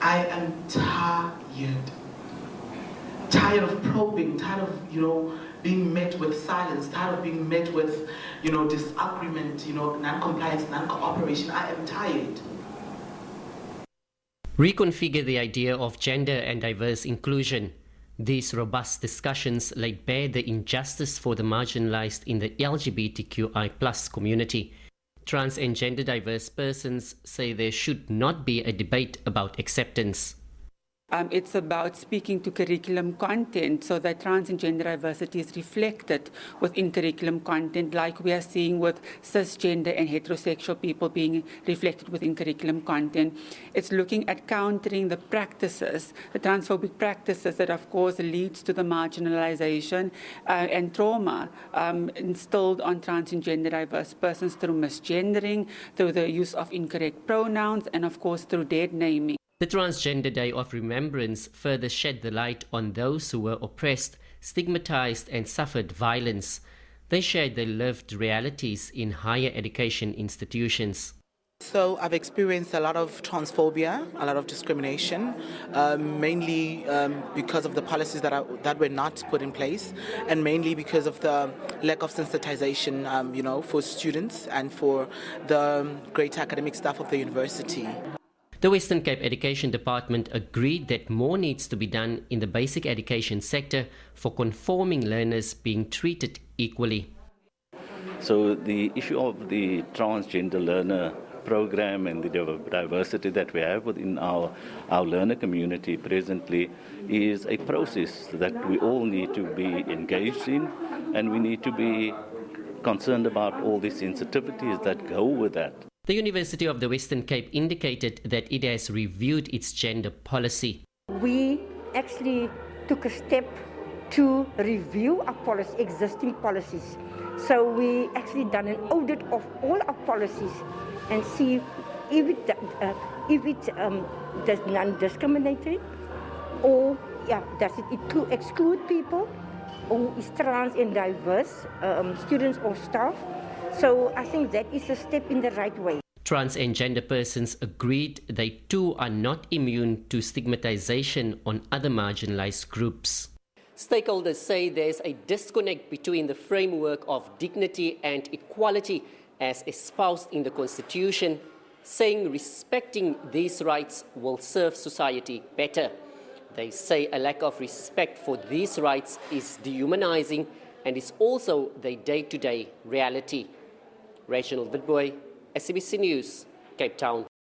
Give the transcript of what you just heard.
I am tired. Tired of probing, tired of, being met with silence, tired of being met with, disagreement, non-compliance, non-cooperation. I am tired. Reconfigure the idea of gender and diverse inclusion. These robust discussions laid bare the injustice for the marginalized in the LGBTQI+ community. Trans and gender diverse persons say there should not be a debate about acceptance. It's about speaking to curriculum content so that trans and gender diversity is reflected within curriculum content, like we are seeing with cisgender and heterosexual people being reflected within curriculum content. It's looking at countering the practices, the transphobic practices that of course leads to the marginalization and trauma instilled on trans and gender diverse persons through misgendering, through the use of incorrect pronouns, and of course through dead naming. The Transgender Day of Remembrance further shed the light on those who were oppressed, stigmatized and suffered violence. They shared their lived realities in higher education institutions. So I've experienced a lot of transphobia, a lot of discrimination, mainly because of the policies that were not put in place, and mainly because of the lack of sensitization, for students and for the great academic staff of the university. The Western Cape Education Department agreed that more needs to be done in the basic education sector for conforming learners being treated equally. So the issue of the transgender learner program and the diversity that we have within our learner community presently is a process that we all need to be engaged in, and we need to be concerned about all the sensitivities that go with that. The University of the Western Cape indicated that it has reviewed its gender policy. We actually took a step to review our existing policies. So we actually done an audit of all our policies and see if it does non-discriminatory, or does it exclude people who is trans and diverse, students or staff. So I think that is a step in the right way. Trans and gender persons agreed they too are not immune to stigmatization on other marginalized groups. Stakeholders say there's a disconnect between the framework of dignity and equality as espoused in the Constitution, saying respecting these rights will serve society better. They say a lack of respect for these rights is dehumanizing and is also their day-to-day reality. Reginald Witboy, SABC News, Cape Town.